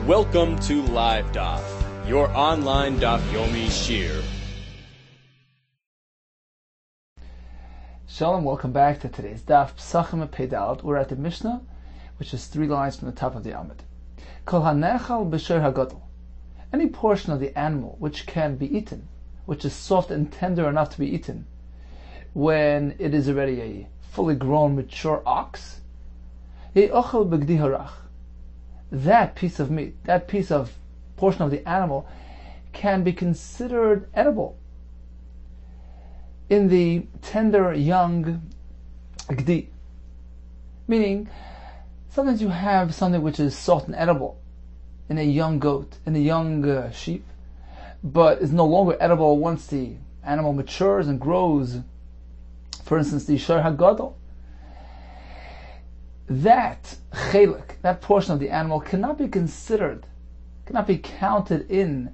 Welcome to Live Daf, your online Daf Yomi Shir. Shalom, welcome back to today's Daf Pesachim Pedal. We're at the Mishnah, which is 3 lines from the top of the Amud. Kol hanechal b'shor hagadol. Any portion of the animal which can be eaten, which is soft and tender enough to be eaten, when it is already a fully grown, mature ox, ye'ochel b'gdi harach. That piece of meat, that piece of portion of the animal, can be considered edible in the tender young gdi. Meaning, sometimes you have something which is soft and edible in a young goat, in a young sheep, but is no longer edible once the animal matures and grows. For instance, the shor hagadol. That chelik, that portion of the animal, cannot be considered, cannot be counted in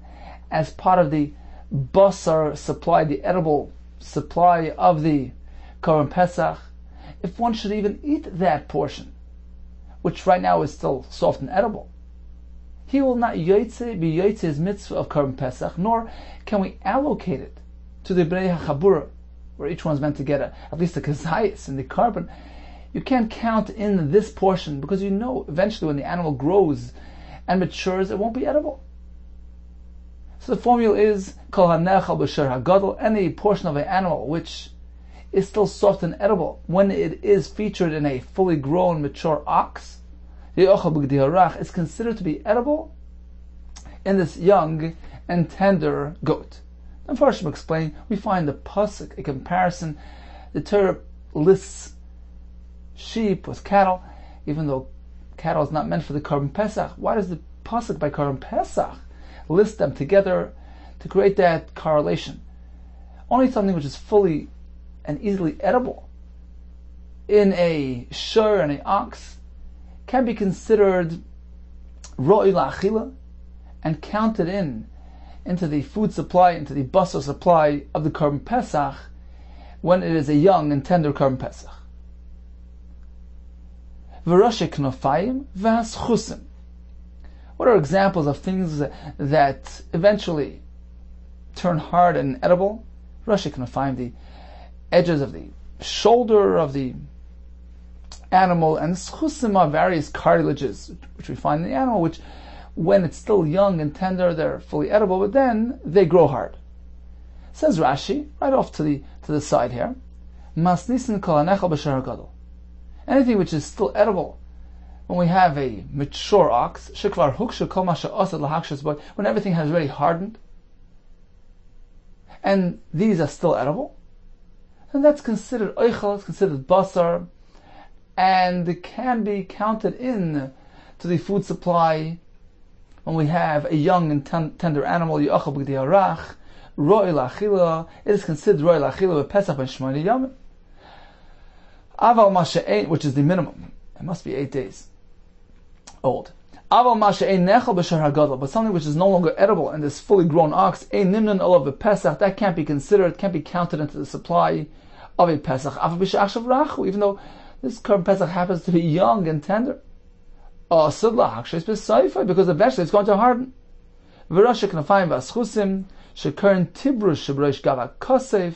as part of the basar supply, the edible supply of the Korban Pesach, if one should even eat that portion, which right now is still soft and edible. He will not be yotze his mitzvah of Korban Pesach, nor can we allocate it to the Bnei HaChabura, where each one's meant to get at least a kazayis in the carbon. You can't count in this portion because you know eventually when the animal grows and matures, it won't be edible. So the formula is kol hanechal b'shor hagadol. Any portion of an animal which is still soft and edible when it is featured in a fully grown, mature ox, ye'ochel b'gdi harach, is considered to be edible in this young and tender goat. And first, to explain, we find the pasuk a comparison. The Torah lists sheep with cattle, even though cattle is not meant for the Korban Pesach. Why does the pasuk by Korban Pesach list them together to create that correlation? Only something which is fully and easily edible in a shor and an ox can be considered ro'i la'achila and counted into the food supply, into the basar supply of the Korban Pesach when it is a young and tender Korban Pesach. V'roshe knofayim v'haschusim. What are examples of things that eventually turn hard and edible? Roshe knofayim, the edges of the shoulder of the animal, and schusim are various cartilages which we find in the animal, which when it's still young and tender, they're fully edible, but then they grow hard. Says Rashi, right off to the side here, Masnisin kol hanechal b'shor hagadol. Anything which is still edible when we have a mature ox, shekvar huksha kol ma she'asad lahakshas, but when everything has already hardened, and these are still edible, then that's considered oichel, it's considered basar, and it can be counted in to the food supply when we have a young and tender animal, ye'ochel b'gdi harach, ro'i la'achila. It is considered ro'i la'achila b'Pesach ben shmona yamim. Aval masha'ein, which is the minimum, it must be 8 days old. Aval masha'ein nechal b'shor hagadol, but something which is no longer edible in this fully grown ox, ein nimnan olav b'Pesach, that can't be considered, can't be counted into the supply of a Pesach. Aval b'sha'achshav rachu, even though this Korban Pesach happens to be young and tender. Because eventually it's going to harden. V'roshe knofayim v'aschusim, shekern tibrush shebroish gava kosef,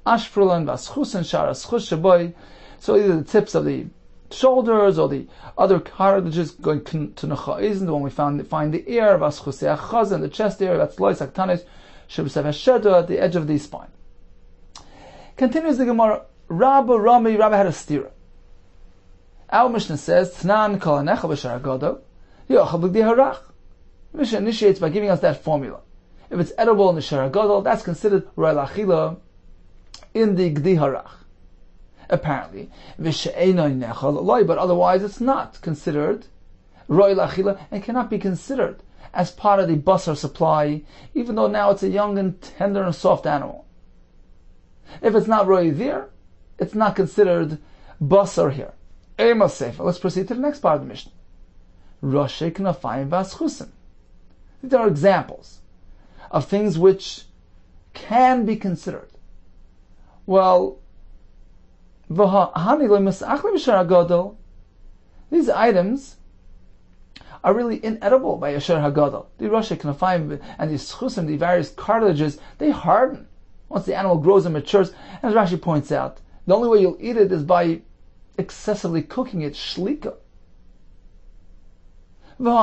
ashprulan v'aschusin shar aschus sheboy. So either the tips of the shoulders or the other cartilages going to nechaizin, the one we find the ear, v'aschusei achazin, the chest area, that's lois aktanis, shebsev hashedo, at the edge of the spine. Continues the Gemara, Rabbi had a stira. Our Mishnah says, Tnan kol hanechal b'shor hagadol, ye'ochel b'gdi harach. Mishnah initiates by giving us that formula. If it's edible in the shor hagadol, that's considered ro'i la'achila in the gdi harach. Apparently, v'she'eino nechal loy, but otherwise it's not considered ro'i la'achila and cannot be considered as part of the basar supply, even though now it's a young and tender and soft animal. If it's not ro'i there, it's not considered basar here. Let's proceed to the next part of the Mishnah. Roshe knofayim v'aschusim. These are examples of things which can be considered. Well, these items are really inedible by Yasher Hagadol. The Rosh Knafayim and the Schusim, the various cartilages, they harden once the animal grows and matures. And as Rashi points out, the only way you'll eat it is by excessively cooking it, shlika. So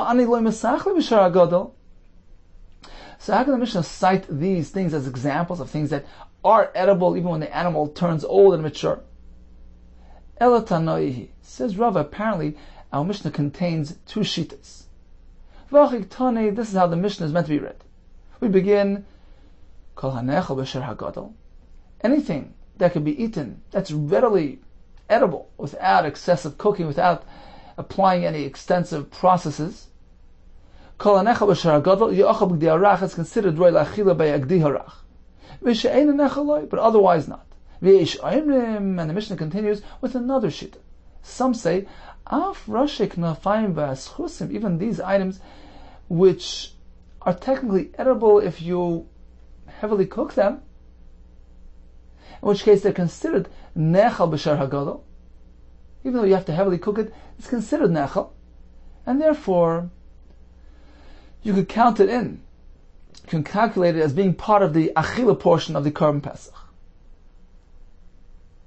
how can the Mishnah cite these things as examples of things that are edible even when the animal turns old and mature? Elatanoihi, says Rava, apparently our Mishnah contains two shittas. This is how the Mishnah is meant to be read. We begin, anything that can be eaten, that's readily edible, without excessive cooking, without applying any extensive processes. It's considered roy la'achila by agdi harach, but otherwise not. And the Mishnah continues with another shita. Some say, even these items which are technically edible if you heavily cook them, in which case they're considered nechal b'shar hagadol. Even though you have to heavily cook it, it's considered nechal, and therefore you could count it in. You can calculate it as being part of the achila portion of the Korban Pesach.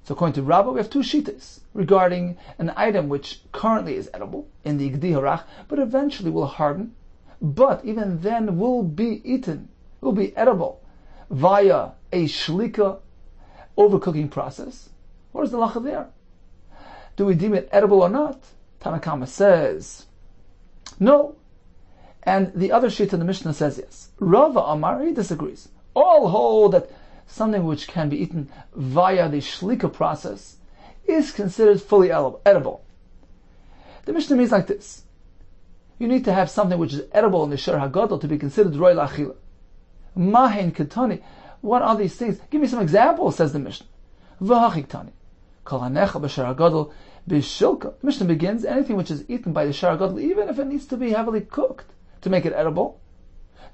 So according to Rabbah, we have two shittas regarding an item which currently is edible in the Gdi Harach, but eventually will harden, but even then will be eaten, will be edible via a shlika overcooking process. What is the lacha there? Do we deem it edible or not? Tanakama says no, and the other shita in the Mishnah says yes. Rava Amar, he disagrees. All hold that something which can be eaten via the shlika process is considered fully edible. The Mishnah means like this: you need to have something which is edible in the Shar Hagadol to be considered roy la'achila. Mahen ketani. What are these things? Give me some examples, says the Mishnah. V'hachiktani. Kol hanecha b'Shar Hagadol b'shilka. The Mishnah begins, anything which is eaten by the Shar Hagadol, even if it needs to be heavily cooked to make it edible,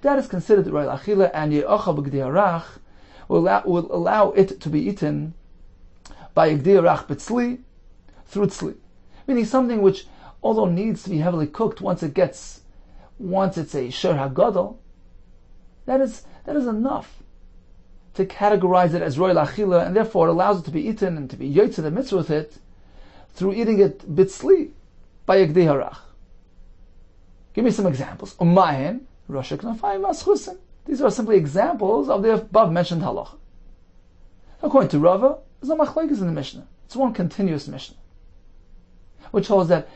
that is considered roy la'achila, and ye'ocha b'gdi harach will allow it to be eaten by Gdi Harach b'tzli, through tzli. Meaning something which, although needs to be heavily cooked, once it's a Shar Hagadol, that is enough to categorize it as roy la'achila, and therefore it allows it to be eaten and to be yotze the mitzvah with it through eating it b'tzli by Gdi Harach. Give me some examples. Umahen, Rosh Knafayim v'aschusim. These are simply examples of the above mentioned halacha. According to Rava, there's no machlokes in the Mishnah. It's one continuous Mishnah, which holds that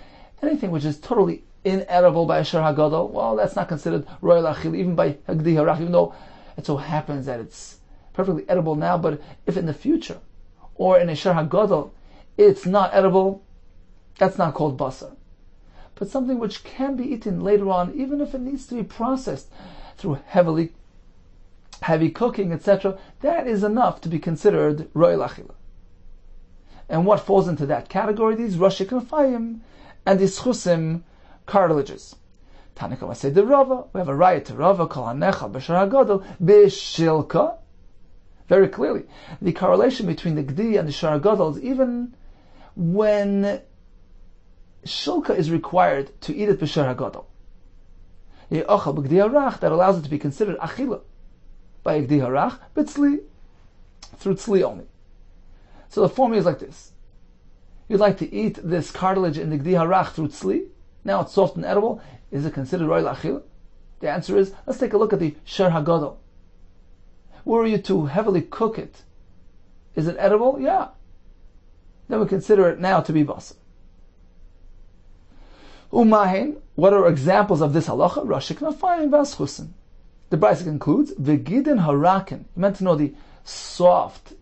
anything which is totally inedible by a Shar Hagadol, well, that's not considered roy la'achila, even by Hagdi Harach, even though it so happens that it's perfectly edible now, but if in the future, or in a Shar Hagadol, it's not edible, that's not called basar. But something which can be eaten later on, even if it needs to be processed through heavy cooking, etc., that is enough to be considered roy la'achila. And what falls into that category? These Rosh Knafayim and the Schusim cartilages. Tanakama say the Rava, we have a riot to Rava, Kol hanecha b'Shar Hagadol b'shilka. Very clearly, the correlation between the Gdi and the Shar Hagadol is even when shilka is required to eat it b'Shar Hagadol. Ye'ocha b'Gdi Harach, that allows it to be considered achila by Gdi Harach, b'tzli, through tzli only. So the formula is like this: you'd like to eat this cartilage in the Gdi Harach through tzli. Now it's soft and edible. Is it considered roy la'achila? The answer is, let's take a look at the Shar Hagadol. Were you to heavily cook it, is it edible? Yeah. Then we consider it now to be basar. Umahin, what are examples of this halacha? Rosh Knafayim v'aschusim. The Brisa concludes, v'gidin harakin. You meant to know the soft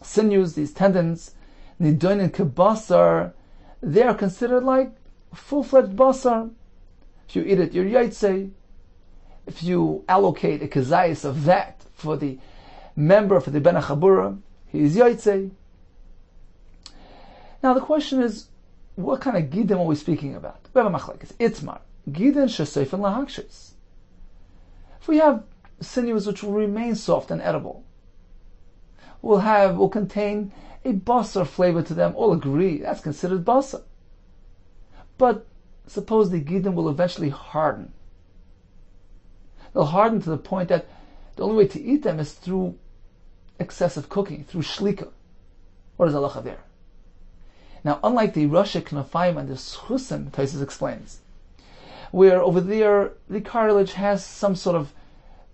sinews, these tendons, nidonin kebasar, they are considered like full-fledged basar. If you eat it, you're yotze. If you allocate a kezayis of that for the member, for the ben achabura, he is yotze. Now the question is, what kind of gidim are we speaking about? We have a machlekes. Itzmar. Gidin sheseifen lahakshis. If we have sinews which will remain soft and edible, will contain a basar flavor to them, all agree, that's considered basar. But suppose the Gidin will eventually harden. They'll harden to the point that the only way to eat them is through excessive cooking, through shlika. What is halacha there? Now, unlike the Rosh Knafayim and the Schusim, Tosfos explains, where over there the cartilage has some sort of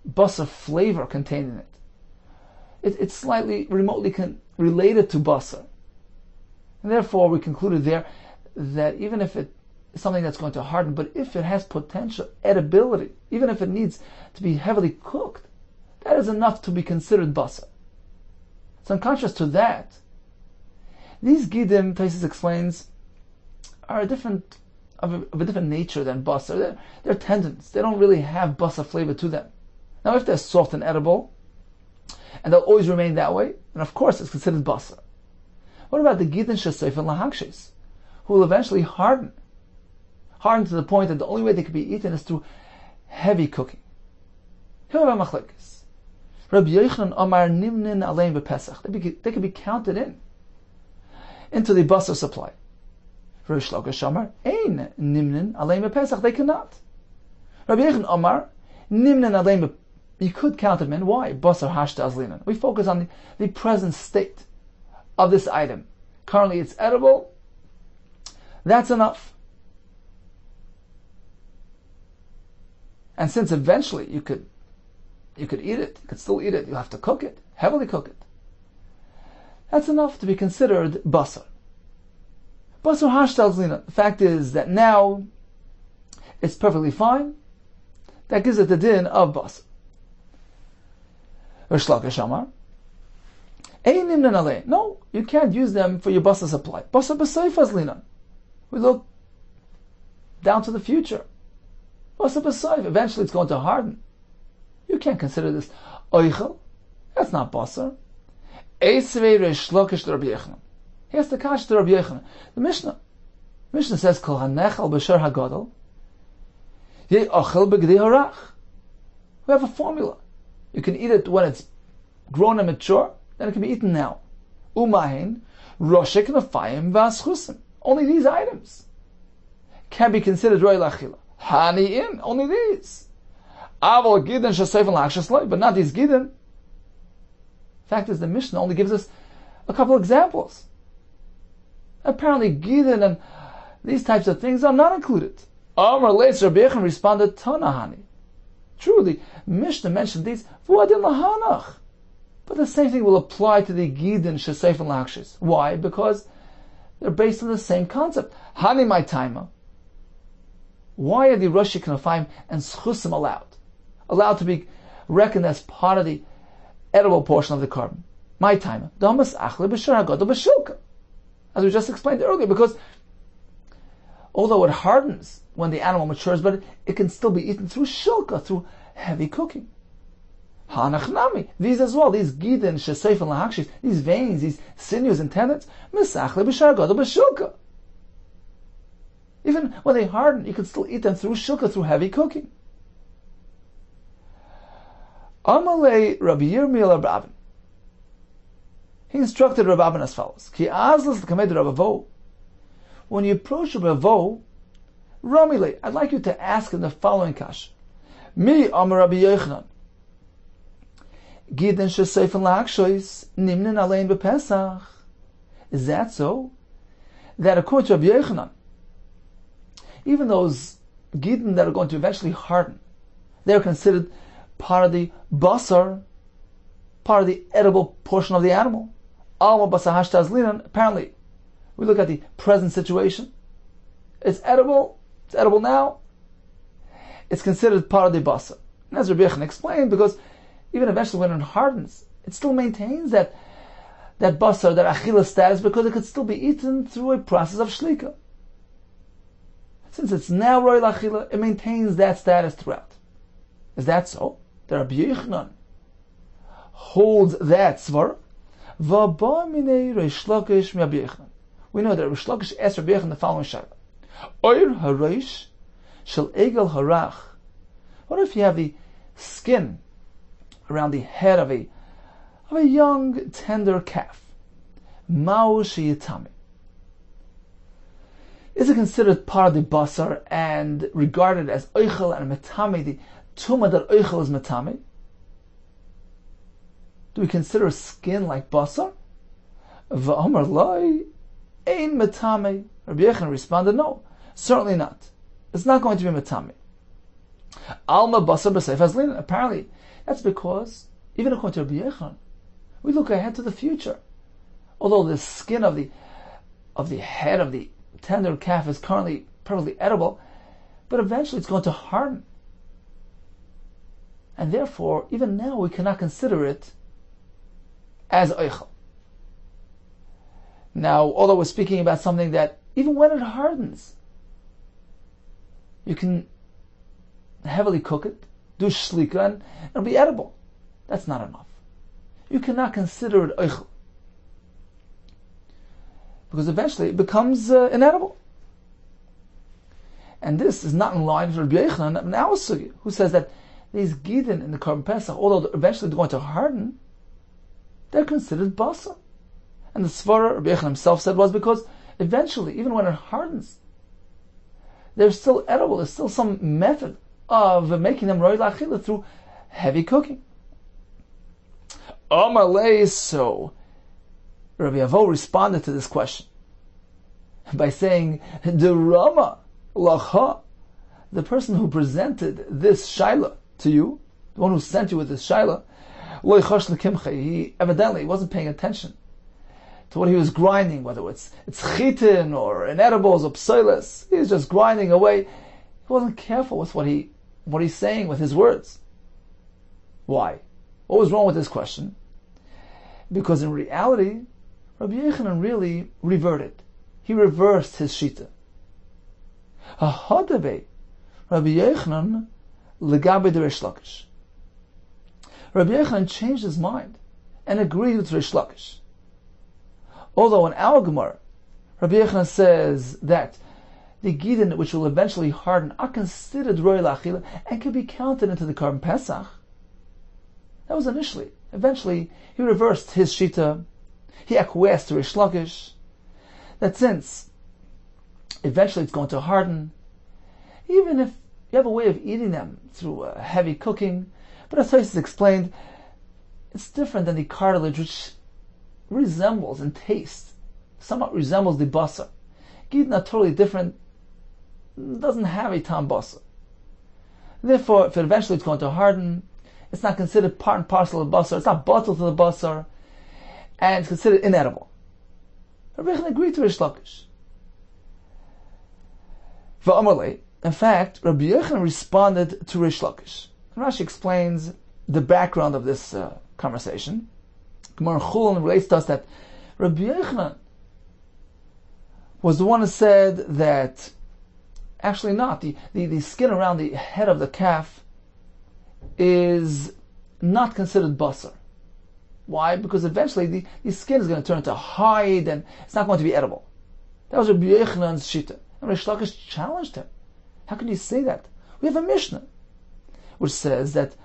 basar flavor contained in it. It's slightly remotely related to basar. And therefore we concluded there that even if it is something that's going to harden, but if it has potential edibility, even if it needs to be heavily cooked, that is enough to be considered basar. So in contrast to that, these gidim, Tosfos explains, are of a different nature than basar. They're tendons. They don't really have basar flavor to them. Now, if they're soft and edible, and they'll always remain that way, then of course it's considered basar. What about the gidin shesef and lahakshes, who will eventually harden to the point that the only way they can be eaten is through heavy cooking? Here are machlekes. Rabbi Yochanan Amar nimnin alein b'Pesach. They can be counted into the basar supply. Rish Lakish Amar ein nimnin alein b'Pesach. They cannot. Rabbi Yochanan Amar nimnin alein. You could count them in. Why? Basar hashta azlinan. We focus on the present state of this item. Currently it's edible. That's enough. And since eventually you could eat it, you could still eat it, you'll have to cook it, heavily cook it. That's enough to be considered basar. Basar hashta azlinan. The fact is that now it's perfectly fine. That gives it the din of basar. No, you can't use them for your basar supply. Basar b'seif azlinan. We look down to the future. Basar b'seif. Eventually it's going to harden. You can't consider this oichel. That's not basar. Eisvei Rish Lakish to Rabbi Yehuda. He has to catch to Rabbi Yehuda. The Mishnah says, Kol hanechal b'shar hagadol ye ochel b'gdei harach. We have a formula. You can eat it when it's grown and mature, then it can be eaten now. Umahin, roshek nafayim v'aschusim. Only these items can be considered roy lachila. Hani'in, only these. Aval gidin shasef and lachshas, but not these gidin. Fact is, the Mishnah only gives us a couple examples. Apparently, gidin and these types of things are not included. Amar leis Rabbi Yehuda responded, Tanahani. Truly, Mishnah mentioned these v'adin lahanach. But the same thing will apply to the gidin shesef and lachshis. Why? Because they're based on the same concept. Hani my taima. Why are the Rosh Knafayim and Schusim allowed to be reckoned as part of the edible portion of the carbon? My taima. Damas achle b'shar hagadol b'shilka. As we just explained earlier, because although it hardens when the animal matures, but it can still be eaten through shilka, through heavy cooking. Hanachnami, these as well, these gidin, shesef and lahakshis, these veins, these sinews and tendons, misachle b'shar hagadol b'shilka. Even when they harden, you can still eat them through shilka, through heavy cooking. Amalei Rabbi Yirmiyah Rabban. He instructed Rabban as follows: Ki azlas l'kamed Rabavo. When you approach Rabavo, Ramile, I'd like you to ask him the following kash. Mi Amar Rabbi Yochanan. Gidin shesef and lakshois nimnin alein b'Pesach. Is that so? That according to Rabbi Yochanan, even those gidin that are going to eventually harden, they're considered part of the basar, part of the edible portion of the animal. Alma basar hashta azlinan. Apparently, we look at the present situation. It's edible now. It's considered part of the basar. And as Rabbi Yehuda explained, because even eventually when it hardens, it still maintains that basar, that achila status, because it could still be eaten through a process of shlika. Since it's now roy lachila, it maintains that status throughout. Is that so? The Rabbi Yochanan holds that svar. We know that Rish Lakish asked Rabbi Yehuda the following shayla: Oir hareish shel egel harach. What if you have the skin around the head of a young tender calf? Ma'u sheyitami. Is it considered part of the basar and regarded as oichel and metame, the tumah that oichel is metame? Do we consider skin like basar? V'amar lai ein metame. Rabbi Yehuda responded, no, certainly not. It's not going to be metame. Alma basar b'seif hazlin. Apparently, that's because even according to Rabbi Yehuda, we look ahead to the future. Although the skin of the head of the tender calf is currently perfectly edible, but eventually it's going to harden. And therefore, even now we cannot consider it as oichel. Now, although we're speaking about something that even when it hardens, you can heavily cook it, do shlika, and it'll be edible. That's not enough. You cannot consider it oichel, because eventually it becomes inedible. And this is not in line with Rabbi Yehuda and our sugi, who says that these gidin in the Korban Pesach, although eventually they're going to harden, they're considered basar. And the svara Rabbi Yehuda himself said was because eventually, even when it hardens, they're still edible. There's still some method of making them roi la'achila through heavy cooking. Amalei, so Rabbi Avo responded to this question by saying, the Rama lacha, the person who presented this shaila to you, the one who sent you with this shaila, he evidently wasn't paying attention to what he was grinding, whether it's chitin or inedibles or psoilis. He was just grinding away. He wasn't careful with what he's saying with his words. Why? What was wrong with this question? Because in reality, Rabbi Yehuda really reverted. He reversed his shita. Hahadabe, Rabbi Yehuda legabe de Reish Lakish. Rabbi Yehuda changed his mind and agreed with Reish Lakish. Although in our Gemara, Rabbi Yehuda says that the gidin which will eventually harden are considered roi la'achila and can be counted into the Korban Pesach. That was initially. Eventually, he reversed his shita. He acquiesced to Reish Lakish that since eventually it's going to harden, even if you have a way of eating them through heavy cooking, but as Tosfos explained, it's different than the cartilage, which resembles in taste, somewhat resembles the basar. Gidin are totally different, doesn't have a tam basar. Therefore, if eventually it's going to harden, it's not considered part and parcel of the basar, it's not bottled to the basar, and it's considered inedible. Rabbi Yehuda agreed to Reish Lakish. V'amalei, in fact, Rabbi Yehuda responded to Reish Lakish. And Rashi explains the background of this conversation. Gemara Chulin relates to us that Rabbi Yehuda was the one who said that actually not. The skin around the head of the calf is not considered basar. Why? Because eventually the skin is going to turn into hide and it's not going to be edible. That was Rabbi Yehuda's shita. And Reish Lakish challenged him. How can you say that? We have a Mishnah which says that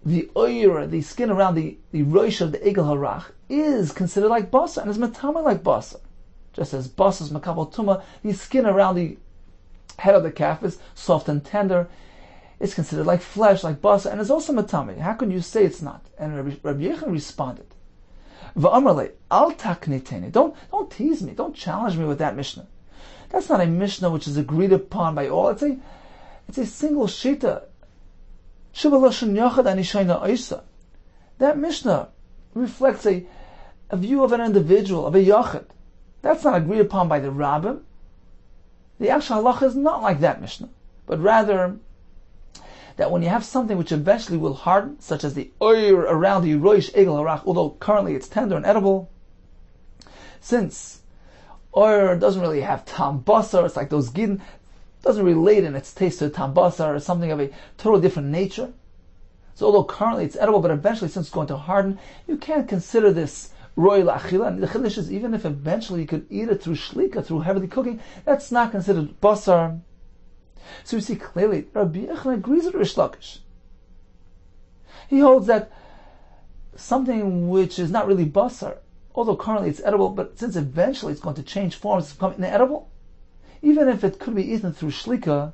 the oyer, the skin around the roish of the egel harach, is considered like basar and is metame like basar. Just as basar is makabel tuma, the skin around the head of the calf is soft and tender. It's considered like flesh, like basar, and is also metame. How can you say it's not? And Rabbi Yehuda responded, "Va'amarle al takniteni. Don't tease me. Don't challenge me with that Mishnah. That's not a Mishnah which is agreed upon by all. It's a single shita. That Mishnah reflects a view of an individual, of a yachid. That's not agreed upon by the rabbim. The actual halacha is not like that Mishnah, but rather that when you have something which eventually will harden, such as the oyer around the roish egel harach, although currently it's tender and edible, since oyer doesn't really have tam basar, it's like those gidin, doesn't relate in its taste to tam basar, or something of a totally different nature. So although currently it's edible, but eventually since it's going to harden, you can't consider this roi la'achila. And the chiddush is, even if eventually you could eat it through shlika, through heavily cooking, that's not considered basar. So you see clearly, Rabbi Yehuda agrees with Reish Lakish. He holds that something which is not really basar, although currently it's edible, but since eventually it's going to change forms to become inedible, even if it could be eaten through shlika,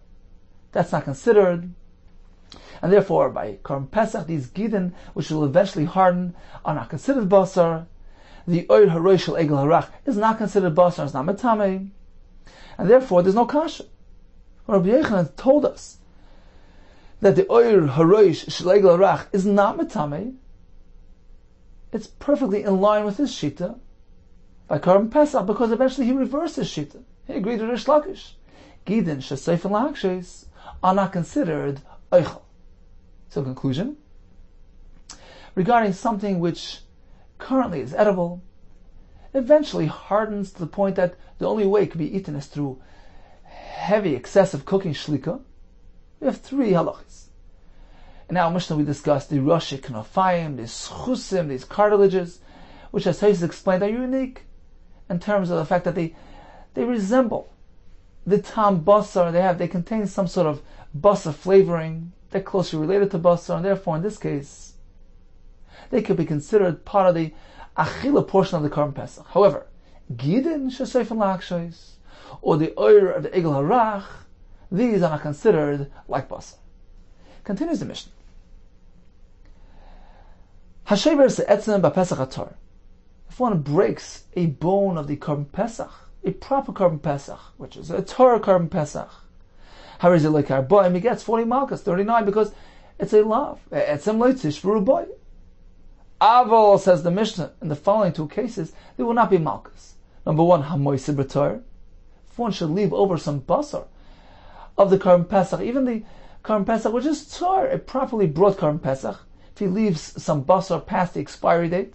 that's not considered. And therefore, by Korban Pesach, these gidin, which will eventually harden, are not considered basar. The oir haroy shel egel harach is not considered basar, it's not metame. And therefore, there's no kasha. Rabbi Yehuda told us that the oir haroy shel egel harach is not metame. It's perfectly in line with his shita by Korban Pesach, because eventually he reversed his shita. He agreed with Rish Lakish. Gidin sheseif and lahakshes are not considered oichel. So, conclusion, regarding something which currently is edible, eventually hardens to the point that the only way it can be eaten is through heavy, excessive cooking shlika, we have three halachas. And now, Mishnah, we discussed the roshik knofayim, the schusim, these cartilages, which, as Taisus explained, are unique in terms of the fact that they resemble the tam basar. They contain some sort of basar flavoring. They're closely related to basar, and therefore, in this case, they could be considered part of the achila portion of the Korban Pesach. However, gidin sheseif and lakshois, or the oir of the egel harach, these are not considered like basar. Continues the Mishnah. Hashever se'etzem ba'pesach atar. If one breaks a bone of the Korban Pesach, a proper Korban Pesach, which is a Torah Korban Pesach, how is it like our boy? He gets 40 malchus, 39, because it's a lav. Etzem leitish for a boy. Aval, says the Mishnah, in the following two cases, there will not be malchus. Number one, hamoy sibretor. If one should leave over some basar of the Korban Pesach, even the Korban Pesach, which is Torah, a properly brought Korban Pesach, if he leaves some basar past the expiry date,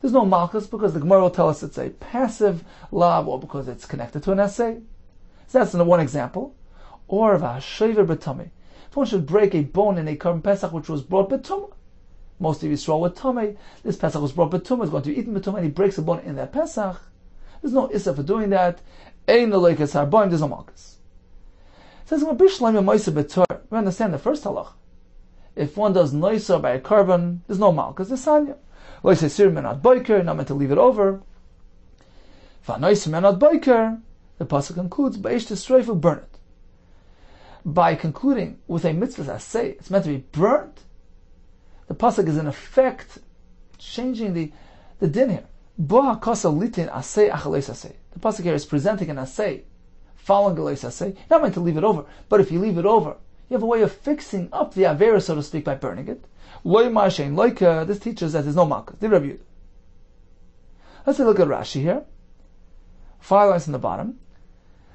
there's no malchus, because the Gemara will tell us it's a passive lav, or because it's connected to an essay. So that's one example. Or v'hashever b'tamei. If one should break a bone in a Korban Pesach which was brought b'tumah, most of Yisrael with tamei, this Pesach was brought b'tumah, is going to be eaten b'tumah, and he breaks a bone in that Pesach, there's no issa for doing that. Ein leikas harboim, there's no malchus. It says, we understand the first halach. If one does noisa by a carbon, there's no malchus. There's sanya. Loisei sir menat boiker, not meant to leave it over. V'anoisa menat boiker, the pasuk concludes, b'eish t'streifu, burn it. By concluding with a mitzvah asay, it's meant to be burnt. The pasuk is in effect changing the din here. Boha kasa litin asay achaleis asay. The pasuk here is presenting an asay, following the leis asay. Not meant to leave it over, but if you leave it over, you have a way of fixing up the avera, so to speak, by burning it. Loy ma'ashein loika. This teaches that there's no malchus. The Rabbi Yehuda. Let's take a look at Rashi here. 5 lines in the bottom.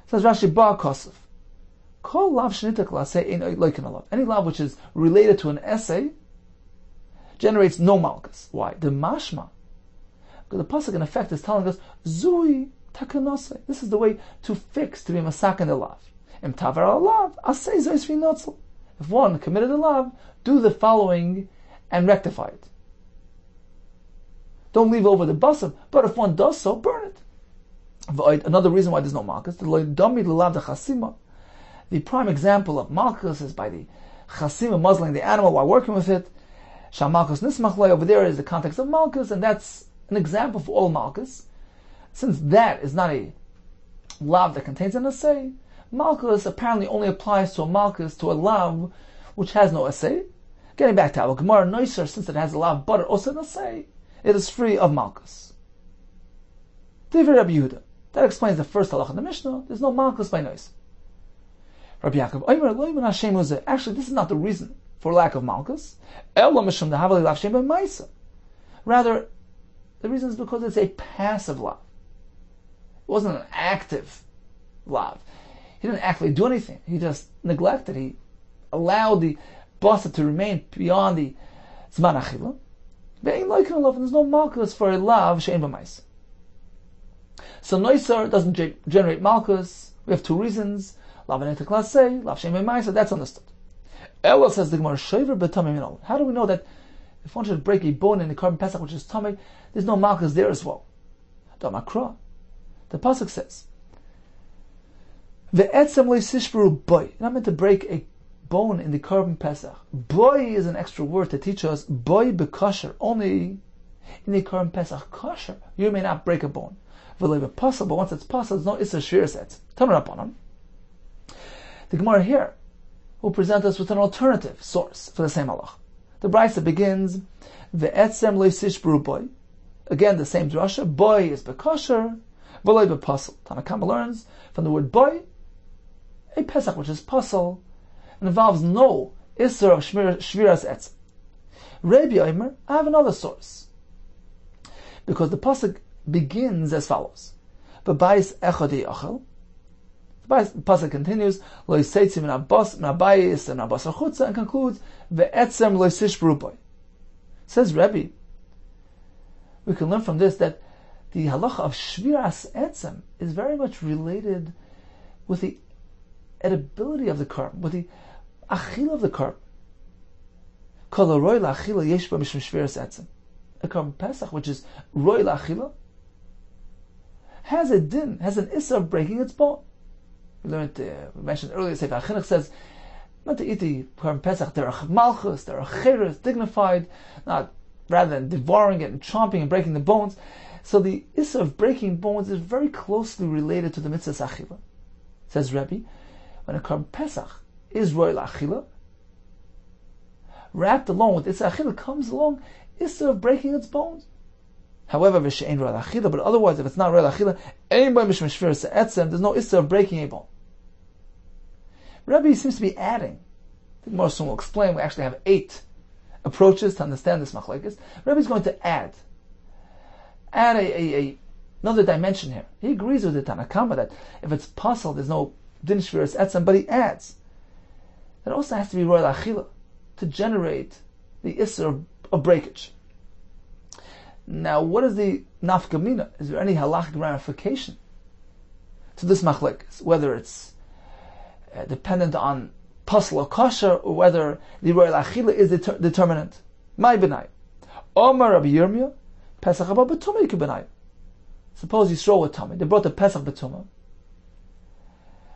It says Rashi ba kosov. Kol lav shenitak lasei ein loikin alav. Any lav which is related to an essay generates no malchus. Why? The mashma. Because the pasuk in effect is telling us zui takanose. This is the way to fix, to be masak in the lav. Im tavar alav asay zayis v'notzel. If one committed a lav, do the following and rectify it. Don't leave over the basar, but if one does so, burn it. Another reason why there's no malchus, the prime example of malchus is by the chasima muzzling the animal while working with it. Shamalchus nismachlei, over there is the context of malchus, and that's an example for all malchus. Since that is not a lav that contains an assay, malchus apparently only applies to a malchus, to a lav which has no assay. Getting back to our Gemara, noiser, since it has a lav but also an assay, it is free of malchus. Divrei Rabbi Yehuda. That explains the first halach in the Mishnah. There's no malchus by noise. Rabbi Yaakov, actually, this is not the reason for lack of malchus. Rather, the reason is because it's a passive lav. It wasn't an active lav. He didn't actually do anything. He just neglected. He allowed the basa to remain beyond the zman achila. There's no malchus for a lav she'en b'maisa. So noisar doesn't generate malchus. We have two reasons. Lav and etek lav she'en b'maisa. That's understood. Ella, says the Gemara, shaver b'tamei minol. How do we know that if one should break a bone in the Korban Pesach, which is tamei, there's no malchus there as well? The makra. The pasuk says, "Ve'etzem le'sishberu boy." Not meant to break a bone in the Korban Pesach. Boy is an extra word to teach us boy bekosher. Only in the Korban Pesach kosher, you may not break a bone. But once it's possible, there's no Isser Shviras Etzem. Tamar Rabbanan. The Gemara here will present us with an alternative source for the same halach. The Brisa begins, Ve'etzem lo yisishbru boy. Again, the same drasha. Boy is bekosher, v'lo bepasel. Tanakama learns from the word boy, a Pesach which is pasel, and involves no Isser of Shviras Etzem. Rabbi Omer, I have another source. Because the pasuk begins as follows. B'bayis echad yachal. The pasuk continues, Lo yiseitzi min abayis and abasar chutza, and concludes, Ve'etzem lo yisishbru boy. Says Rabbi, we can learn from this that the halacha of Shviras Etzem is very much related with the edibility of the korban, with the achila of the korban. Kol roy la'achila yesh ba mishum Shviras Etzem. A korban Pesach, which is roy la'achila, has a din, has an issa of breaking its bone. We mentioned earlier, Sefer HaChinuch says, not to eat the korban Pesach, derech malchus, derech cheres, dignified, not rather than devouring it and chomping and breaking the bones. So the issa of breaking bones is very closely related to the mitzvah achila. Says Rebbe, when a korban Pesach is roy la'achila, wrapped along with issa achila comes along issa of breaking its bones. However, v'she'ein roy la'achila, but otherwise, if it's not roy la'achila, anybody mishum shviras etzem, there's no issa of breaking a bone. Rebbe seems to be adding. I think more soon will explain. We actually have 8 approaches to understand this machlekes. Rebbe is going to add another dimension here. He agrees with the Tanakama that if it's possible, there's no din shviras etzem, but he adds that it also has to be roy la'achila to generate the issa of breakage. Now, what is the nafka mina? Is there any halachic ramification to this machlekes? Whether it's dependent on pasal or kosher, or whether the roy la'achila is determinant. My benai. Omar Rabbi Yirmiyah, Pesach haba b'tumah yikubenai. Suppose Yisrael with tummy. They brought the Pesach b'tumah.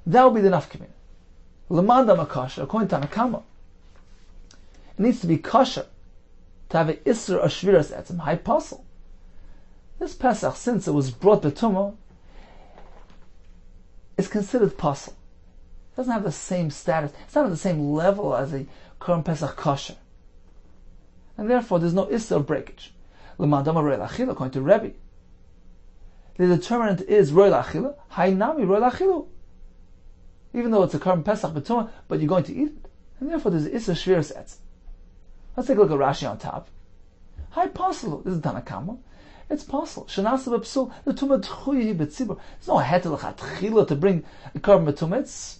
That would be the nafka mina. L'manda makosher, according to Tanakama, it needs to be kosher to have an Isser of Shviras Etzem, high pasal. This Pesach, since it was brought b'tumah, is considered pasal. It doesn't have the same status. It's not at the same level as a Korban Pesach kosher. And therefore, there's no Isser of breakage. L'madama roy la'achila, according to Rebbe, the determinant is roy la'achila, hainami roy la'achilu. Even though it's a Korban Pesach b'tumah, but you're going to eat it. And therefore, there's Isser Shviras Etzem. Let's take a look at Rashi on top. Hi, possible. This is Tanakama. It's possible. Shanasa b'psul, the tumah t'chuyi b'tzibur. There's no heter l'chatchila to bring a korban b'tumah. It's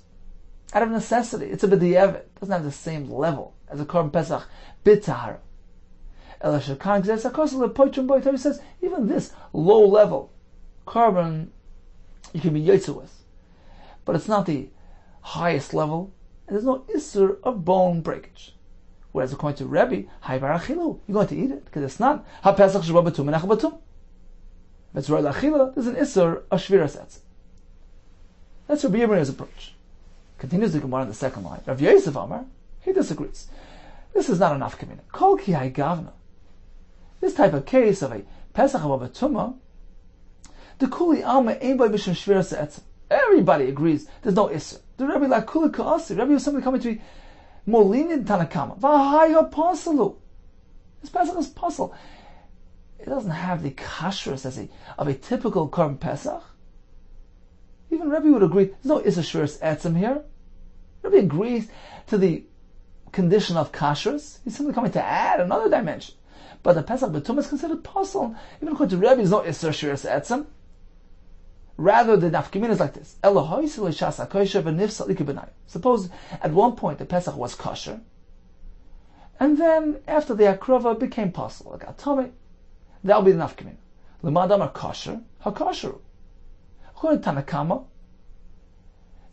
out of necessity. It's a b'di'evet. It doesn't have the same level as a korban pesach b'tahara. Ela shekan gzes hakosel le'poitrum boy. He says, even this low level korban you can be yotze with. But it's not the highest level. And there's no isur of bone breakage. Whereas according to Rebbe, you're going to eat it because it's not ha-pesach sheba b'tum and b'tum. If it's roy la'achila, there's an isser of shviras etzem. That's Rabbi Yirmiyah's approach. Continues the Gemara in the second line. Rav Yosef Amar, he disagrees. This is not a nafka mina. Kol ki gavna. This type of case of a pesach sheba b'tum, the kuli alma ein by mishum shviras etzem. Everybody agrees there's no isser. The Rebbe like kuli ka'asi. Rebbe was somebody coming to be more lenient Tanakama. V'haya pasalu. This Pesach is pasal. It doesn't have the kashrus of a typical Korban Pesach. Even Rebbe would agree, there's no Issa Shviras Etzem here. Rebbe agrees to the condition of kashrus. He's simply coming to add another dimension. But the Pesach B'tum is considered pasal. Even according to Rebbe, there's no Issa Shviras Etzem. Rather, the nafkamin is like this. Suppose at one point the Pesach was kosher, and then after the akrova it became possible, like atome. That will be the nafkamin. L'madam are kosher, ha-kosheru. According to Tanakama,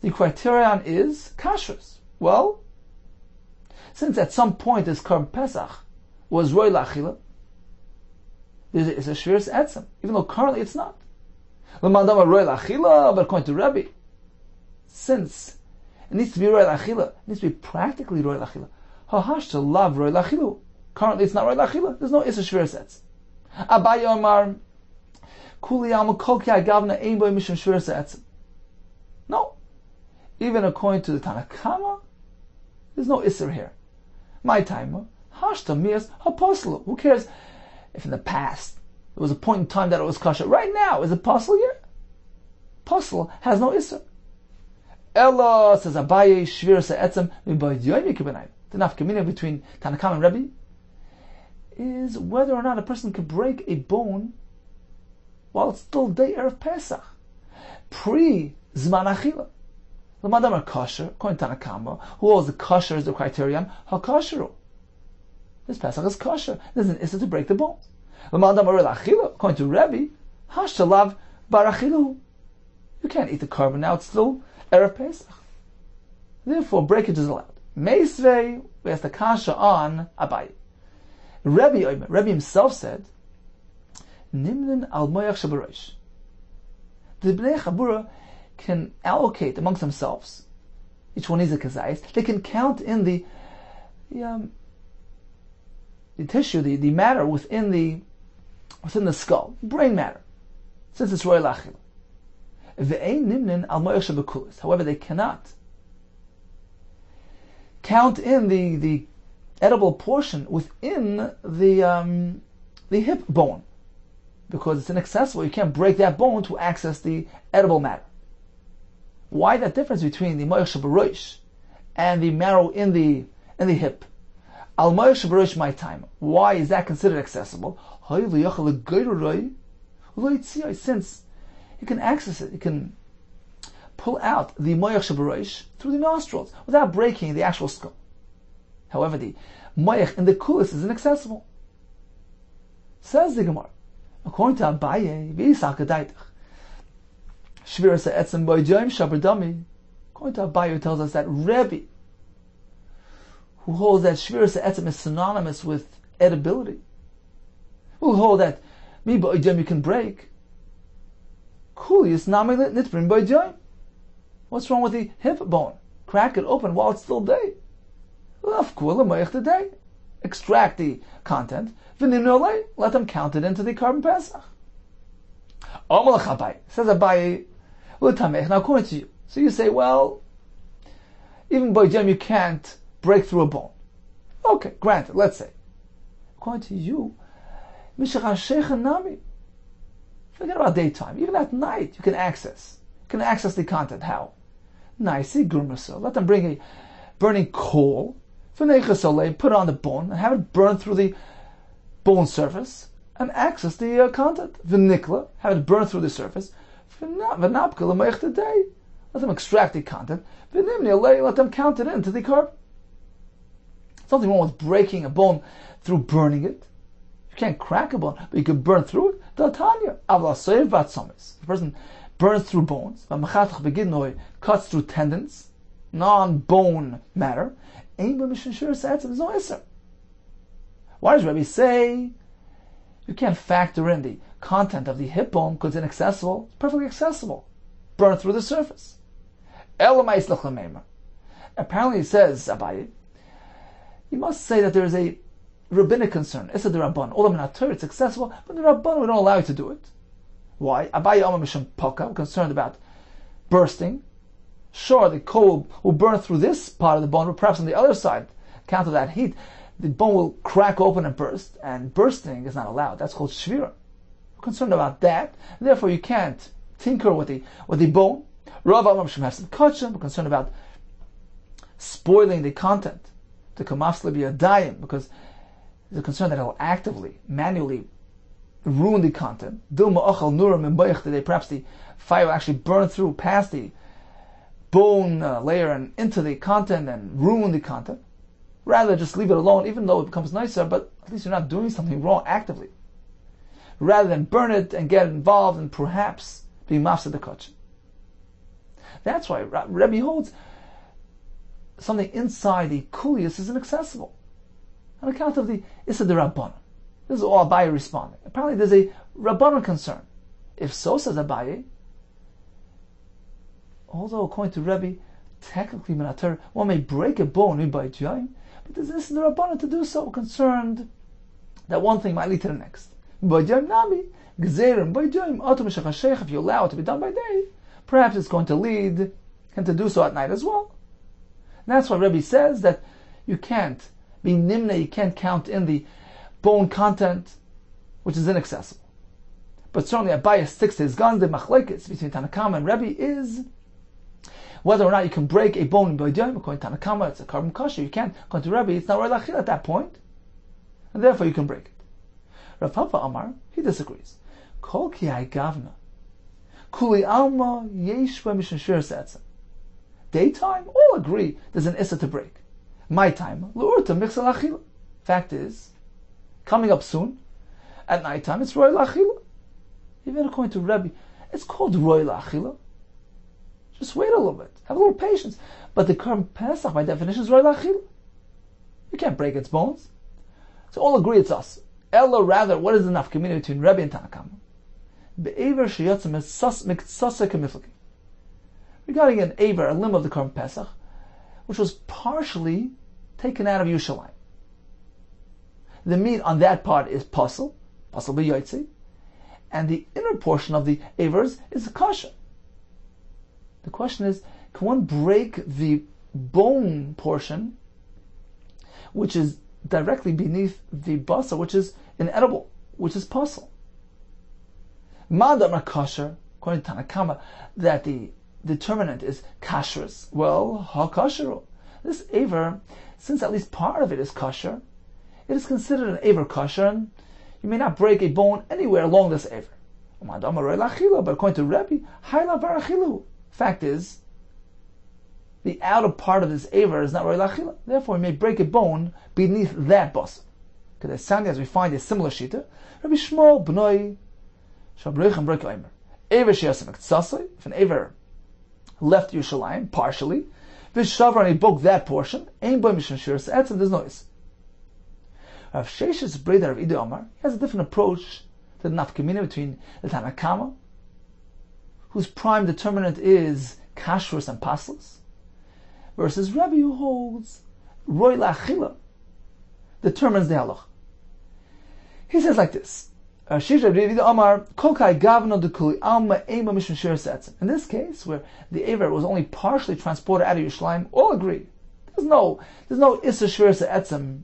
the criterion is kashrus. Well, since at some point this Korban Pesach was roy la'achila, it's a shviras etzem, even though currently it's not. But according to Rebbe, since it needs to be roy la'achila, it needs to be practically roy la'achila. Hahashta love roy la'achilu. Currently it's not roy la'achila. There's no issa shviras etzem. Abaye Omar, Kuli alma kol ki agavna ein boy mishum shviras ha'etzem. No. Even according to the Tanakama, there's no Isser here. My timer, hashta mias haposlu. Who cares if in the past there was a point in time that it was kosher? Right now, is it posel here? Posel has no Isser. Ella says Abaye shviras ha'etzem mibayid yoyim kibenayim. The nafkamina between Tanakama and Rebbe is whether or not a person can break a bone while it's still day Erev Pesach, pre Zman Achila. The madam are kosher, according to Tanakama, who holds the kosher is the criterion, ha-kosheru. This Pesach is kosher. There's an issue to break the bones. The madam are achila, according to Rebbe, ha-shalav bar-achilu. You can't eat the carbon now, it's still Erev Pesach. Therefore, breakage is allowed. Meisvei, we have the kasha on Abaye. Rebbe himself said, Nimnin al moyach shabarosh. The Bnei Chabura can allocate amongst themselves. Each one needs a kazayis. They can count in the tissue, the matter within the skull, brain matter, since it's royal achil. Ve'ein nimnin al moyach shabakulis. However, they cannot count in the edible portion within the hip bone, because it's inaccessible. You can't break that bone to access the edible matter. Why that difference between the moyach shabarosh and the marrow in the hip? Al moyach shabarosh my time. Why is that considered accessible? Since you can access it, you can pull out the moyach shabarosh through the nostrils without breaking the actual skull. However, the moyach in the kulis is inaccessible. Says the Gemara, according to Abaye, shviras ha'etzem boyjoim shabardami. According to Abaye, who tells us that Rebbe, who holds that shviras ha'etzem is synonymous with edibility, will hold that mi boyjoim you can break. Kulis nami nitbrim boyjoim. What's wrong with the hip bone? Crack it open while it's still day. Extract the content. Let them count it into the carbon Pesach. Says Abaye, now according to you. So you say, well, even by Jem you can't break through a bone. Okay, granted, let's say. According to you, forget about daytime. Even at night you can access. You can access the content. How? Nicey gurmaso. Let them bring a burning coal, put it on the bone, and have it burn through the bone surface and access the content. V'nikla, have it burn through the surface. V'napka, let them extract the content. V'nimni, let them count it into the carbon. There's nothing wrong with breaking a bone through burning it. You can't crack a bone, but you can burn through it. The person burns through bones, cuts through tendons, non-bone matter. There's no Isser. Why does Rebbe say you can't factor in the content of the hip bone because it's inaccessible? It's perfectly accessible. Burn through the surface. Apparently he says, Abaye, you must say that there is a rabbinic concern. Issa the Rabban. It's accessible, but the Rabban, we don't allow you to do it. Why? Abaye Amar Mishum Poka, we're concerned about bursting. Sure, the coal will burn through this part of the bone, but perhaps on the other side, account of that heat, the bone will crack open and burst, and bursting is not allowed. That's called shvira. We're concerned about that, and therefore you can't tinker with the bone. Rav Amar Mishum has some kachim. We're concerned about spoiling the content. To kamafsle be a dayim, because there's a concern that it will actively, manually ruin the content. Perhaps the fire will actually burn through past the bone layer and into the content and ruin the content. Rather just leave it alone, even though it becomes nicer, but at least you're not doing something wrong actively. Rather than burn it and get involved and perhaps be mafsed the kach. That's why Rebbe holds something inside the kulius is inaccessible. On account of the Issa de Rabbanon. This is all Abaye responding. Apparently there's a Rabbanon concern. If so, says Abaye, although according to Rebbe, technically Minater, one may break a bone by Jayim, but there's Issa de Rabbanon to do so. We're concerned that one thing might lead to the next. B'yom nami, gzerim b'yom atum shechashech. If you allow it to be done by day, perhaps it's going to lead him to do so at night as well. And that's why Rebbe says that you can't be nimna, you can't count in the bone content, which is inaccessible. But certainly Abaye sticks to his guns. The machlekes between Tanakama and Rebbe is whether or not you can break a bone by Yom. According to Tanakama, it's a carbon kosher. You can't. According to Rebbe, it's not roy lachil at that point, and therefore you can break it. Rav Papa Amar, he disagrees. Kol ki gavna, kuli alma yesh v'mishn shir setzim. Daytime, all agree there's an issa to break. My time, l'urta mixal achila. Fact is, coming up soon, at nighttime, it's roy lachila. Even according to Rebbe, it's called roy lachila. Just wait a little bit, have a little patience. But the Korban Pesach, by definition, is roy lachila. You can't break its bones. So all agree it's us. Ella, rather, what is the nafkamina between Rebbe and Tanakama? Be'ever sheyotzim is miktzosa kemiflaki. Regarding an aver, a limb of the Korban Pesach, which was partially taken out of Yerushalayim. The meat on that part is pasal b'yotzi, and the inner portion of the avers is kosher. The question is, can one break the bone portion, which is directly beneath the basar, which is inedible, which is pasal? Madam are kosher, according to Tanakama, that the determinant is kashrus. Well, ha kosher. This aver, since at least part of it is kosher, it is considered an aver kosher, and you may not break a bone anywhere along this aver. But according to Rebbe, hayla barachilu. Fact is, the outer part of this aver is not roy lachila. Therefore, you may break a bone beneath that bus. Because as we find a similar shita, Rabbi Shmuel b'noi shabreichem break oimer. Aver sheyasim ektsasai. If an aver left Yerushalayim partially, v'shavar and he broke that portion, ein boy mishon shir se'etzim, there's no is. Rav Sheshes brother of Idu Amar, he has a different approach to the nafkamina between the Tanakama, whose prime determinant is kashrus and paslas, versus Rabbi who holds roy lachila determines the halach. He says like this: in this case, where the aver was only partially transported out of Yerushalayim, all agree. There's no issa shver se'etzim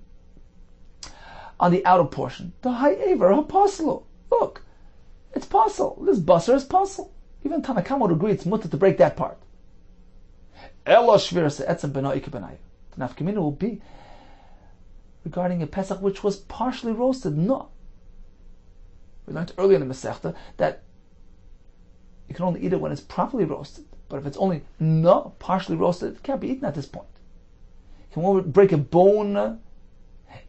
on the outer portion. The high aver hapassel. Look, it's pasul. This basar is pasul. Even Tanakama would agree it's mutter to break that part. Elo shver se'etzim b'noi k'b'nai. The nafkamina will be regarding a Pesach which was partially roasted. No. We learned earlier in the Masechta that you can only eat it when it's properly roasted. But if it's only partially roasted, it can't be eaten at this point. Can one break a bone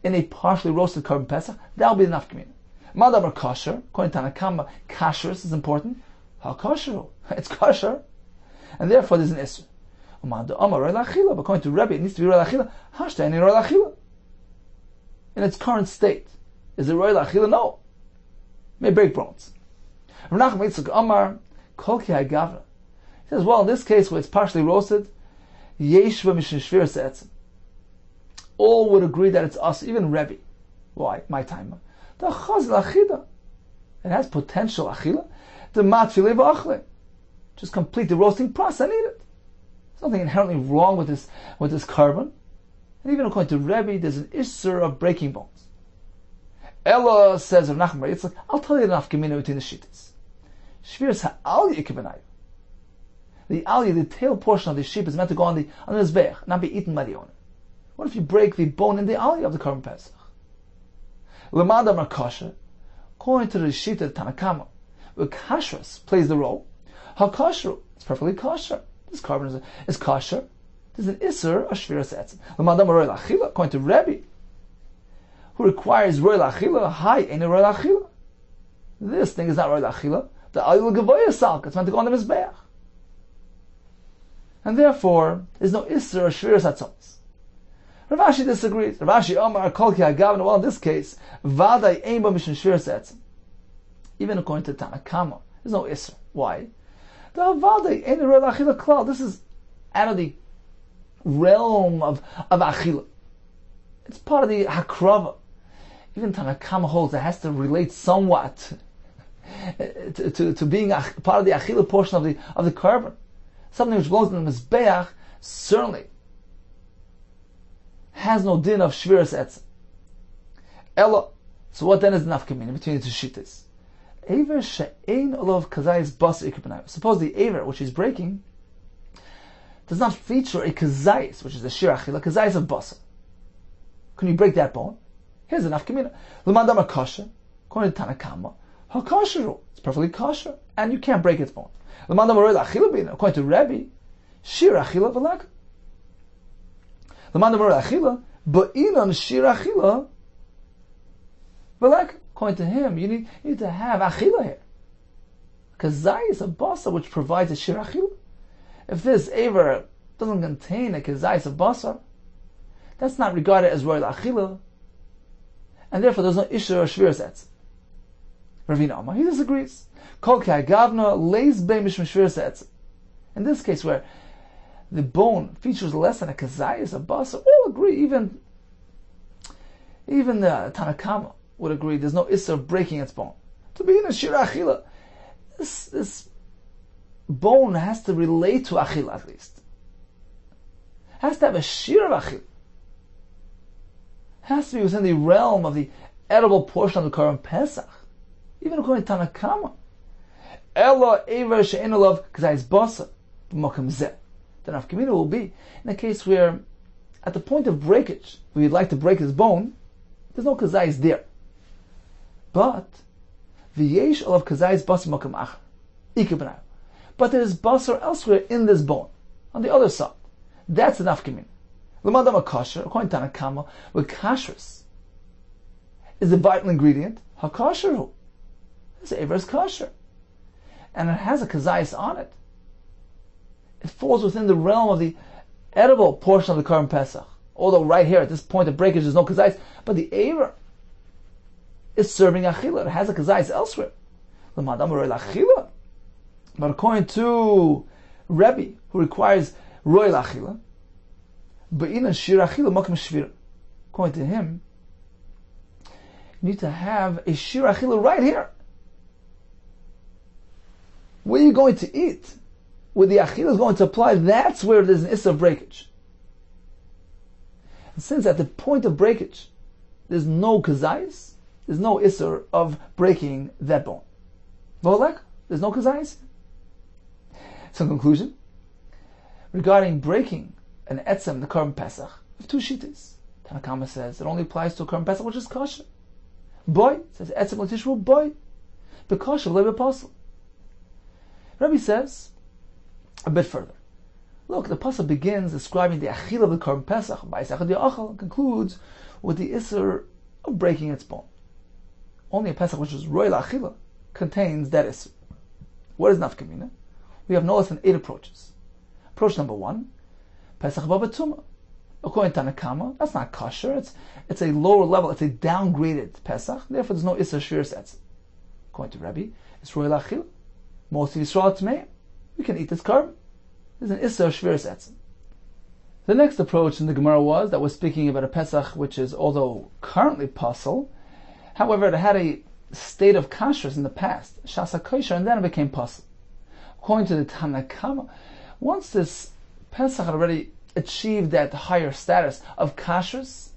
in a partially roasted Korban Pesach? That'll be the nafkamina. Madam or kosher, according to Tanakama, kashrus is important. How kosher? It's kosher. And therefore there's an issue. But according to Rebbe, it needs to be roy lachila. Hashta any roy lachila. In its current state, is it roy lachila? No. May break bones. Rav Nachman Yitzchak Amar, Kol ki gavna. He says, well, in this case where it's partially roasted, yesh v'mishn shver se'etzim. All would agree that it's us, even Rebbe. Why? My time. The chaz l'achida. It has potential achila. The matfile v'achle. Just complete the roasting process and eat it. There's nothing inherently wrong with this carbon. And even according to Rebbe, there's an issur of breaking bones. Ella says of Nachman, it's like, I'll tell you the nafkamina between the shittas. Shviras ha'aliyah kibanayu. The aliyah, the tail portion of the sheep, is meant to go on the mizbeach, not be eaten by the owner. What if you break the bone in the aliyah of the Korban Pesach? L'madam are kosher, according to the shita Tanakama, where kashrus plays the role. Ha-kosher, it's perfectly kosher. This carbon is kosher. There's an isser of shviras etzim. L'madam are roy lachila, according to Rebbe, who requires roy lachila, high ain't a roy lachila. This thing is not roy lachila. The aliyah gavoya salk, it's meant to go on the mizbeach. And therefore, there's no isser of shviras etzim. Rav Ashi disagrees. Rav Ashi Omar Kol ki hagavna. Well, in this case, vaday ein bo mishn shviras etzim. Even according to Tanakama, there's no isser. Why? The vaday ein roy lachila klal. This is out of the realm of achila. It's part of the hakrava. even Tanakama holds that has to relate somewhat to being part of the achila portion of the carbon. Something which belongs to the mizbeach certainly has no din of shviras etzem. Ella. So what then is the nafkamina between the two shittas? Aver she'ein olav kazayis bas ikr. Suppose the aver which he's breaking does not feature a kazayis, which is a shir achila, kazayis of basa. Can you break that bone? Here's the nafkamina. L'mandam akasha, according to Tanakama, hakasharu, it's perfectly kosher, and you can't break its bone. L'mandam arei achila bina, according to Rebbe, shir achila v'lak. L'mandam arei achila, ba'inan shir achila v'lak. According to him, you need to have achila here. Kazayis of basa, which provides a shir achila. If this aver doesn't contain a kazayis of basar, that's not regarded as royal achila, and therefore there's no issue or shviras etz. Ravina Amar, he disagrees. Kol kai gavna leis bei mishum shviras etz. In this case, where the bone features less than a kazayis of basar, all agree. Even the Tanakama would agree. There's no issue of breaking its bone. To be in a shir achila, this bone has to relate to achila at least. Has to have a shir of achila. Has to be within the realm of the edible portion of the Korban Pesach. Even according to Tanakama. Ella Ever She'en Olav Kazayis Basa B'Mokem Zeh. The nafkamina will be in a case where at the point of breakage, we'd like to break his bone, there's no kazayis there. But V'yesh Olav Kazayis Basa B'Mokem Achar. Ikar B'nai. But there is basar elsewhere in this bone, on the other side. That's the nafkamina. L'madam akasher, according to Tanakama, with kashrus is the vital ingredient. Hakasheru. This aver is kosher, and it has a kazayis on it. It falls within the realm of the edible portion of the Korban Pesach. Although right here at this point of breakage there's no kazayis, but the aver is serving achila. It has a kazayis elsewhere. L'madam royal achila. But according to Rebbe, who requires royal achila, according to him, you need to have a shir achila right here. Where you're going to eat, where the achila is going to apply, that's where there's an issur of breakage. And since at the point of breakage, there's no kazayis, there's no issur of breaking that bone. Volek, there's no kazayis. So in conclusion, regarding breaking an etzem, the Korban Pesach, we have two shittas. Tanakama says it only applies to a Korban Pesach which is kosher. Boy says etzem l'tishru boy, the kosher l'be apostle. Rabbi says a bit further. Look, the pasuk begins describing the achila of the Korban Pesach, ba'isachad ya'achal, concludes with the issur of breaking its bone. Only a Pesach which is royal achila contains that issur. What is nafkamina? We have no less than 8 approaches. Approach number 1. Pesach Babatuma. According to Tanakama, that's not kosher. It's a lower level. It's a downgraded Pesach. Therefore, there's no Issur Shviras Etzem. According to Rebbe, it's Royal Achil. Most of Yisrael Tmeim. We can eat this carbon. There's an Issur Shviras Etzem. The next approach in the Gemara was that we're speaking about a Pesach which is, although currently puzzle, however, it had a state of kashrus in the past, Shasa Kosher, and then it became puzzle. According to the Tanakama, once this Pesach had already achieved that higher status of kashrus,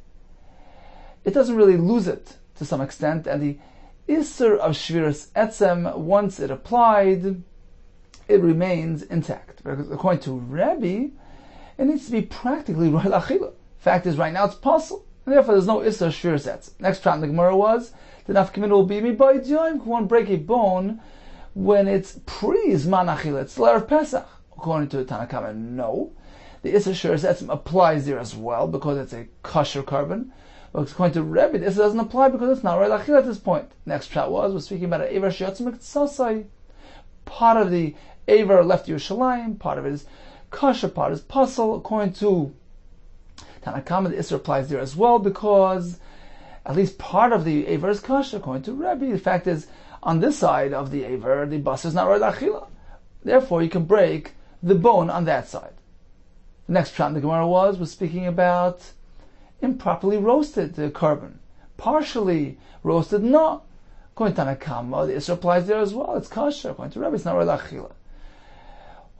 it doesn't really lose it to some extent, and the Issur of Shviras Etzem, once it applied, it remains intact. Because according to Rebbe, it needs to be practically Royal Achila. Fact is, right now it's puzzle, and therefore there's no Issur of Shviras Etzem. Next time the Gemara was, the nafkamina will be, mi by Yom, who won't break a bone when it's pre-Zman Achila, it's the of Pesach. According to Tanakama, no. The Issur Shviras Etzem applies there as well because it's a kosher carbon. But according to Rebbe, this doesn't apply because it's not Royal Achila at this point. Next chat we're speaking about an Ever Sheyotzim K'tzasai. Part of the Ever left Yerushalayim, part of it is kosher, part is puzzle. According to Tanakama, the Issur applies there as well because at least part of the Ever is kosher. According to Rebbe, the fact is, on this side of the Ever, the bus is not Royal Achila. Therefore, you can break the bone on that side. The next pshat in the Gemara was speaking about improperly roasted carbon. partially roasted, no. According to Tanakama, the Isra applies there as well. It's kosher. According to Rabbi, it's not roila achila.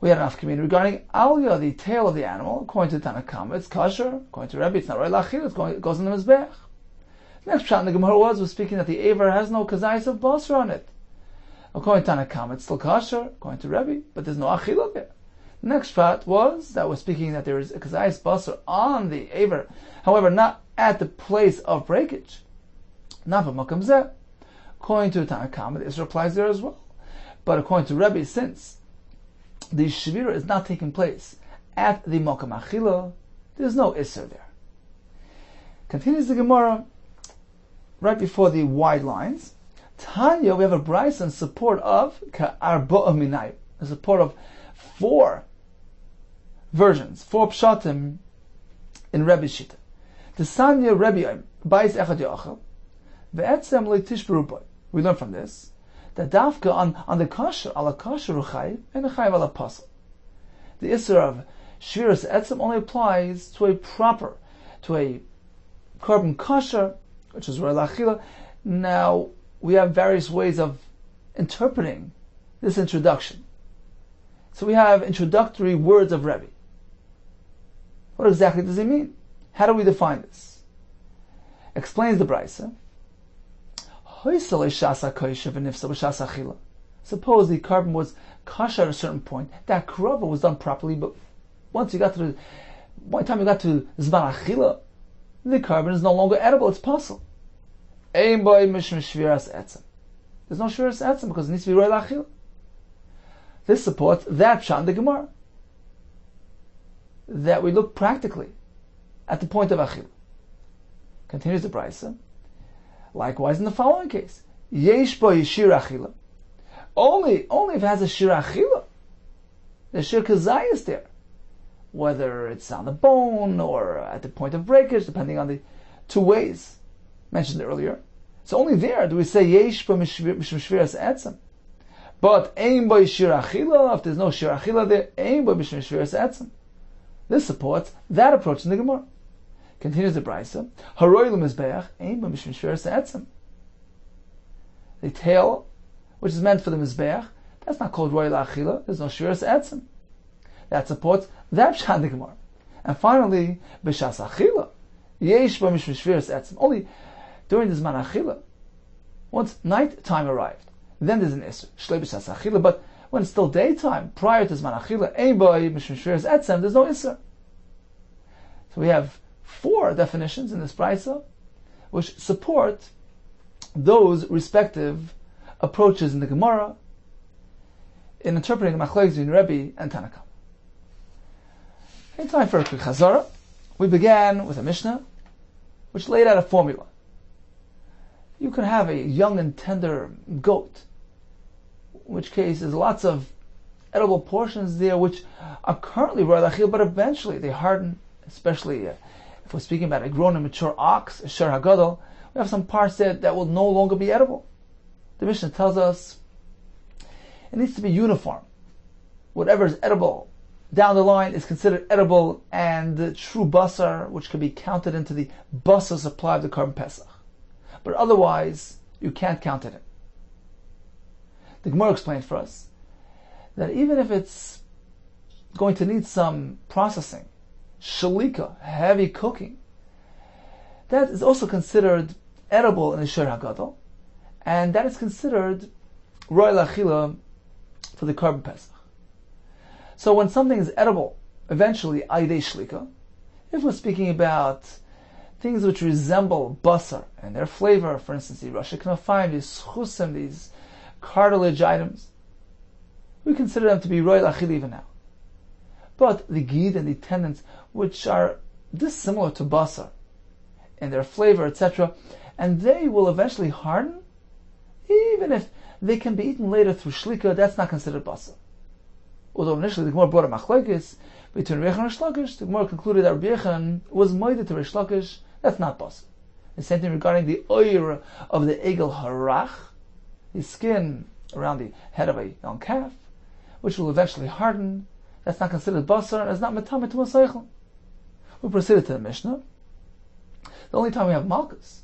We had an afkamin regarding alya, the tail of the animal. According to Tanakama, it's kosher. According to Rabbi, it's not roila achila. It goes in the mizbeach. Next pshat in the Gemara was speaking that the aver has no kazayis of basra on it. According to Tanakama, it's still kosher. According to Rabbi, but there's no achila there. Next pshat was that we're speaking that there is a kazayis basra on the aver, however, not at the place of breakage. Not b'makam zeh. According to Tanakama, the Isra applies there as well. But according to Rebbe, since the Shvira is not taking place at the Mokam Achila, there's no Isra there. Continues the Gemara, right before the wide lines. Tanya, we have a brayso in support of Ka'arba'a Minayim, in support of 4 versions, 4 pshatim in Rebbe's Shita. The Sanya Rebbe Bais Echad Yachal, Ve'etzem Le'tishberu Boi. We learn from this that dafka on the kasher, ala kasher uchayiv, and a chayiv ala pasal. The isser of shviras etzem only applies to a carbon kasher, which is roila achila. Now, we have various ways of interpreting this introduction. So we have introductory words of Rebbe. What exactly does it mean? How do we define this? Explains the brayso. Suppose the carbon was kasher at a certain point. That krava was done properly, but by the time you got to zman achila, the carbon is no longer edible. It's possible. There's no shviras etzem because it needs to be roila achila. This supports that pshat in the Gemara, that we look practically at the point of achila. Continues the brayso. Likewise, in the following case, yesh bo yishir achila. Only if it has a shir achila, the shir kazai is there, whether it's on the bone or at the point of breakage, depending on the 2 ways mentioned earlier. So only there do we say yesh bo mishviras etzem. But ein bo yishir achila, if there's no shir achila there, ein bo mishviras etzem. This supports that approach in the Gemara. Continues the brayso. Haroilu mizbeach ein bo mishum shviras etzem. The tail, which is meant for the mizbeach, that's not called roila achila. There's no shviras etzem. That supports that pshat in the Gemara. And finally, b'shas achila yesh bo mishum shviras etzem. Only during the zman achila, once night time arrived, then there's an isser shlei b'shas achila. But when it's still daytime, prior to zman achila, ein bo mishum shviras etzem, there's no isser. So we have 4 definitions in this brayso, which support those respective approaches in the Gemara in interpreting the machlokes between Rebbe and Tanakam. In time for a quick chazara, we began with a Mishnah which laid out a formula. You can have a young and tender goat, in which case there's lots of edible portions there which are currently roila achila, but eventually they harden, especially if we're speaking about a grown and mature ox, a sher hagadol, we have some parts there that will no longer be edible. The Mishnah tells us it needs to be uniform. Whatever is edible down the line is considered edible, and the true basar, which can be counted into the basar supply of the carbon pesach. But otherwise, you can't count it in. The Gemara explained for us that even if it's going to need some processing, shalika, heavy cooking, that is also considered edible in the Sher HaGadol, and that is considered ro'el achila for the carbon pesach. So when something is edible, eventually aydei shlika, if we're speaking about things which resemble basar and their flavor, for instance, the Rosh Knafayim, these chusim, these cartilage items, we consider them to be ro'el achila even now. But the gid and the tendons, which are dissimilar to basar in their flavor, etc., and they will eventually harden, even if they can be eaten later through shlika, that's not considered basar. Although initially the Gemara brought a machlokes between Reish and Reish Lakish, the Gemara concluded that Rabbi Yechon was moeded to Reish Lakish, that's not basar. The same thing regarding the oir of the egel harach, the skin around the head of a young calf, which will eventually harden. That's not considered basar, and it's not metameh to a seichel. We proceeded to the Mishnah. The only time we have malchus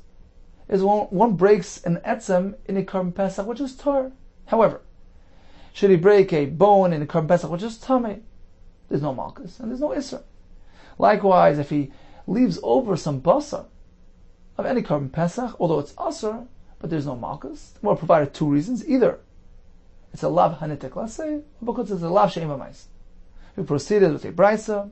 is when one breaks an etzem in a Korban Pesach, which is tar. However, should he break a bone in a Korban Pesach, which is tamei, there's no malchus and there's no isra. Likewise, if he leaves over some basar of any Korban Pesach, although it's asr, but there's no malchus, well, provided two reasons. Either it's a lav hanitik, let's say, or because it's a lav she'ema mais. We proceeded with a brisa.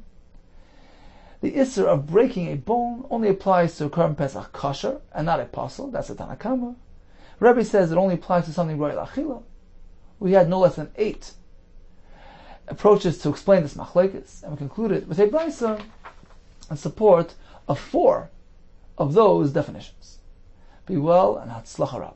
The isser of breaking a bone only applies to a Korban Pesach kosher and not a pasul. That's a Tanakama. Rebbe says it only applies to something roy l'achila. We had no less than 8 approaches to explain this machlekes, and we concluded with a brisa in support of 4 of those definitions. Be well and hatzlacha rabbah.